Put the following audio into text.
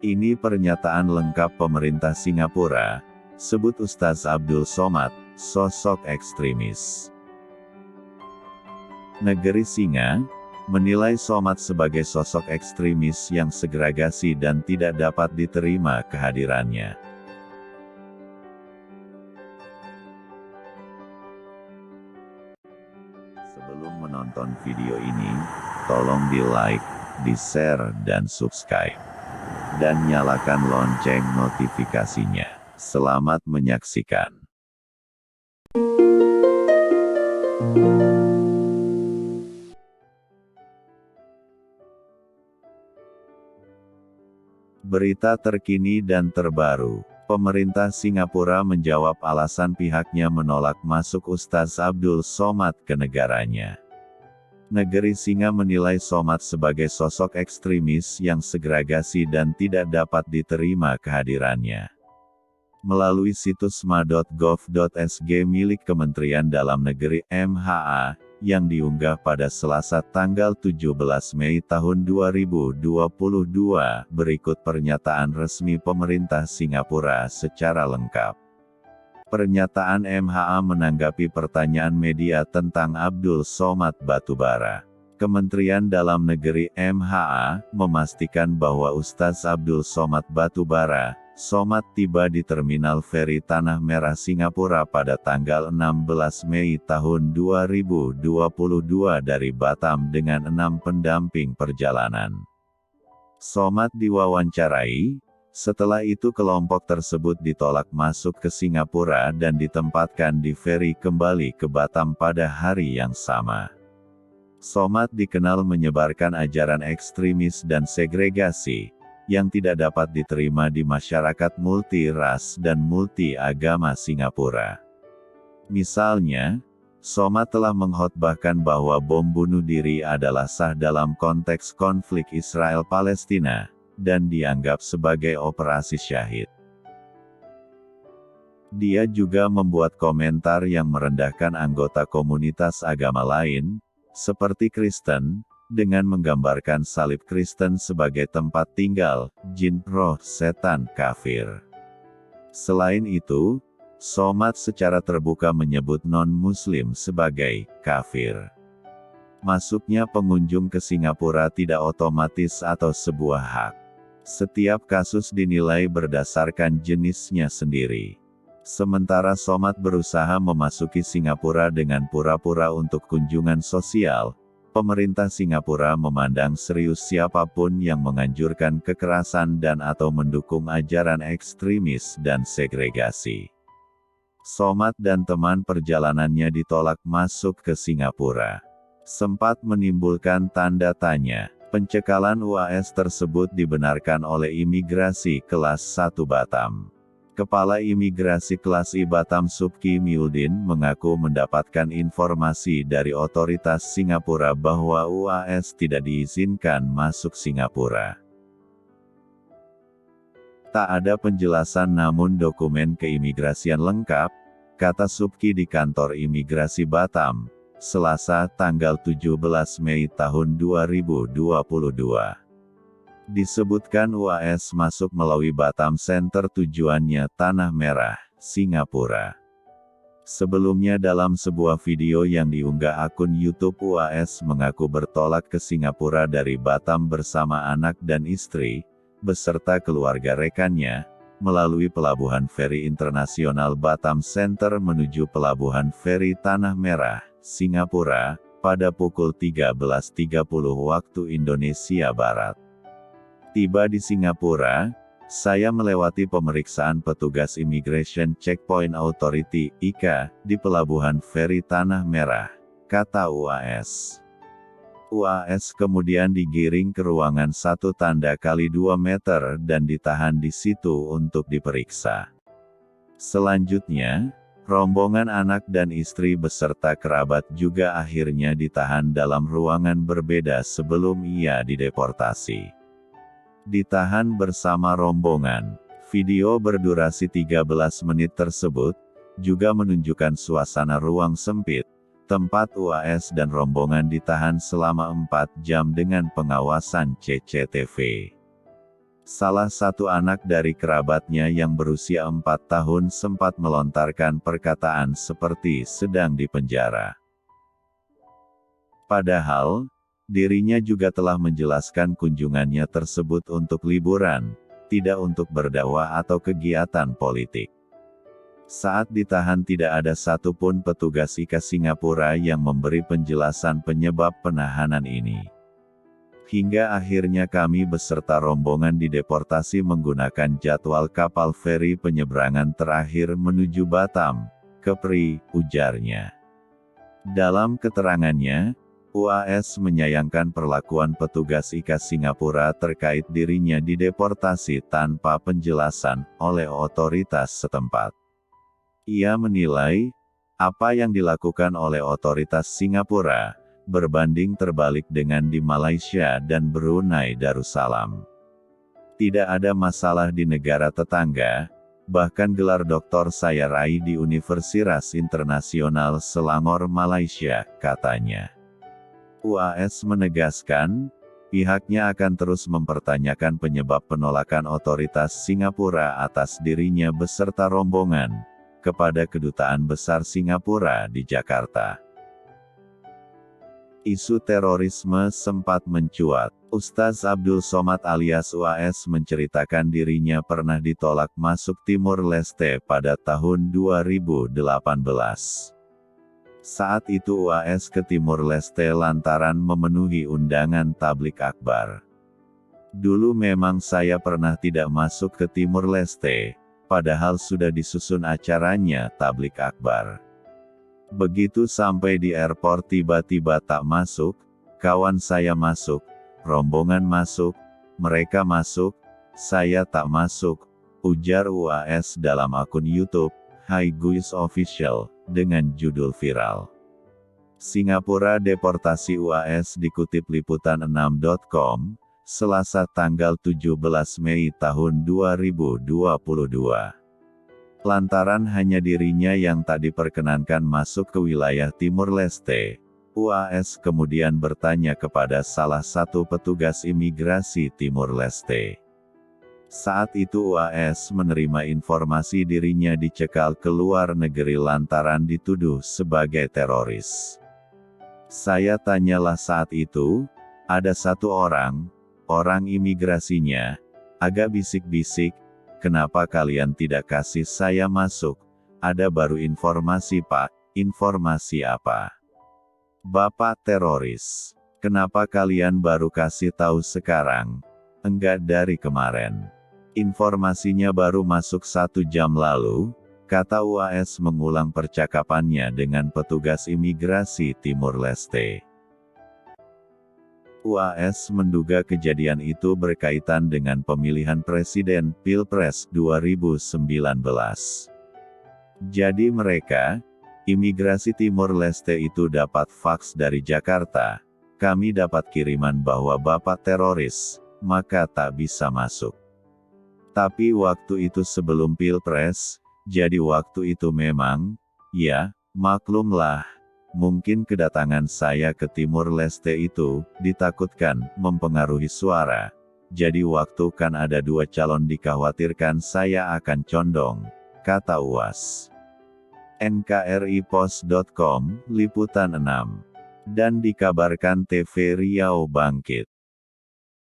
Ini pernyataan lengkap pemerintah Singapura, sebut Ustaz Abdul Somad, sosok ekstremis. Negeri Singa menilai Somad sebagai sosok ekstremis yang segregasi dan tidak dapat diterima kehadirannya. Sebelum menonton video ini, tolong di-like, di-share dan subscribe. Dan nyalakan lonceng notifikasinya. Selamat menyaksikan. Berita terkini dan terbaru. Pemerintah Singapura menjawab alasan pihaknya menolak masuk Ustaz Abdul Somad ke negaranya. Negeri Singa menilai Somad sebagai sosok ekstremis yang segregasi dan tidak dapat diterima kehadirannya. Melalui situs ma.gov.sg milik Kementerian Dalam Negeri (MHA), yang diunggah pada Selasa tanggal 17 Mei tahun 2022, berikut pernyataan resmi pemerintah Singapura secara lengkap. Pernyataan MHA menanggapi pertanyaan media tentang Abdul Somad Batubara. Kementerian Dalam Negeri (MHA) memastikan bahwa Ustaz Abdul Somad Batubara, Somad tiba di Terminal Feri Tanah Merah Singapura pada tanggal 16 Mei tahun 2022 dari Batam dengan 6 pendamping perjalanan. Somad diwawancarai, setelah itu kelompok tersebut ditolak masuk ke Singapura dan ditempatkan di feri kembali ke Batam pada hari yang sama. Somad dikenal menyebarkan ajaran ekstremis dan segregasi, yang tidak dapat diterima di masyarakat multi-ras dan multi-agama Singapura. Misalnya, Somad telah mengkhotbahkan bahwa bom bunuh diri adalah sah dalam konteks konflik Israel-Palestina, dan dianggap sebagai operasi syahid. Dia juga membuat komentar yang merendahkan anggota komunitas agama lain, seperti Kristen, dengan menggambarkan salib Kristen sebagai tempat tinggal jin, roh, setan, kafir. Selain itu, Somad secara terbuka menyebut non-Muslim sebagai kafir. Masuknya pengunjung ke Singapura tidak otomatis atau sebuah hak. Setiap kasus dinilai berdasarkan jenisnya sendiri. Sementara Somad berusaha memasuki Singapura dengan pura-pura untuk kunjungan sosial, pemerintah Singapura memandang serius siapapun yang menganjurkan kekerasan dan atau mendukung ajaran ekstremis dan segregasi. Somad dan teman perjalanannya ditolak masuk ke Singapura. Sempat menimbulkan tanda tanya, pencekalan UAS tersebut dibenarkan oleh imigrasi kelas 1 Batam. Kepala Imigrasi Kelas I Batam Subki Miudin mengaku mendapatkan informasi dari otoritas Singapura bahwa UAS tidak diizinkan masuk Singapura. Tak ada penjelasan namun dokumen keimigrasian lengkap, kata Subki di kantor Imigrasi Batam, Selasa tanggal 17 Mei tahun 2022. Disebutkan UAS masuk melalui Batam Center tujuannya Tanah Merah, Singapura. Sebelumnya dalam sebuah video yang diunggah akun YouTube UAS mengaku bertolak ke Singapura dari Batam bersama anak dan istri, beserta keluarga rekannya, melalui Pelabuhan Feri Internasional Batam Center menuju Pelabuhan Feri Tanah Merah, Singapura, pada pukul 13.30 waktu Indonesia Barat. Tiba di Singapura, saya melewati pemeriksaan petugas Immigration Checkpoint Authority (ICA) di Pelabuhan Feri Tanah Merah, kata UAS. UAS kemudian digiring ke ruangan 1x2 meter dan ditahan di situ untuk diperiksa. Selanjutnya, rombongan anak dan istri beserta kerabat juga akhirnya ditahan dalam ruangan berbeda sebelum ia dideportasi. Ditahan bersama rombongan. Video berdurasi 13 menit tersebut, juga menunjukkan suasana ruang sempit, tempat UAS dan rombongan ditahan selama 4 jam dengan pengawasan CCTV. Salah satu anak dari kerabatnya yang berusia 4 tahun sempat melontarkan perkataan seperti sedang dipenjara. Padahal, dirinya juga telah menjelaskan kunjungannya tersebut untuk liburan, tidak untuk berdakwah atau kegiatan politik. Saat ditahan tidak ada satupun petugas IKA Singapura yang memberi penjelasan penyebab penahanan ini. Hingga akhirnya kami beserta rombongan dideportasi menggunakan jadwal kapal feri penyeberangan terakhir menuju Batam, Kepri, ujarnya. Dalam keterangannya, UAS menyayangkan perlakuan petugas IKA Singapura terkait dirinya dideportasi tanpa penjelasan oleh otoritas setempat. Ia menilai, apa yang dilakukan oleh otoritas Singapura berbanding terbalik dengan di Malaysia dan Brunei Darussalam. Tidak ada masalah di negara tetangga, bahkan gelar doktor saya raih di Universitas Internasional Selangor, Malaysia, katanya. UAS menegaskan, pihaknya akan terus mempertanyakan penyebab penolakan otoritas Singapura atas dirinya beserta rombongan kepada Kedutaan Besar Singapura di Jakarta. Isu terorisme sempat mencuat. Ustaz Abdul Somad alias UAS menceritakan dirinya pernah ditolak masuk Timur Leste pada tahun 2018. Saat itu UAS ke Timur Leste lantaran memenuhi undangan tablik akbar. Dulu memang saya pernah tidak masuk ke Timur Leste, padahal sudah disusun acaranya tablik akbar. Begitu sampai di airport tiba-tiba tak masuk, kawan saya masuk, rombongan masuk, mereka masuk, saya tak masuk, ujar UAS dalam akun YouTube, Hai Guys Official, dengan judul viral. Singapura deportasi UAS dikutip liputan6.com, Selasa tanggal 17 Mei tahun 2022. Lantaran hanya dirinya yang tak diperkenankan masuk ke wilayah Timur Leste, UAS kemudian bertanya kepada salah satu petugas imigrasi Timur Leste. Saat itu UAS menerima informasi dirinya dicekal ke luar negeri lantaran dituduh sebagai teroris. Saya tanyalah saat itu, ada satu orang imigrasinya, agak bisik-bisik, kenapa kalian tidak kasih saya masuk? Ada baru informasi Pak, informasi apa? Bapak teroris. Kenapa kalian baru kasih tahu sekarang? Enggak dari kemarin. Informasinya baru masuk 1 jam lalu, kata UAS mengulang percakapannya dengan petugas imigrasi Timur Leste. UAS menduga kejadian itu berkaitan dengan pemilihan presiden Pilpres 2019. Jadi mereka, imigrasi Timur Leste itu dapat faks dari Jakarta, kami dapat kiriman bahwa Bapak teroris, maka tak bisa masuk. Tapi waktu itu sebelum Pilpres, jadi waktu itu memang, ya, maklumlah. Mungkin kedatangan saya ke Timur Leste itu, ditakutkan, mempengaruhi suara. Jadi waktu kan ada 2 calon dikhawatirkan saya akan condong, kata UAS. NKRIPOS.com, Liputan 6. Dan dikabarkan TV Riau bangkit.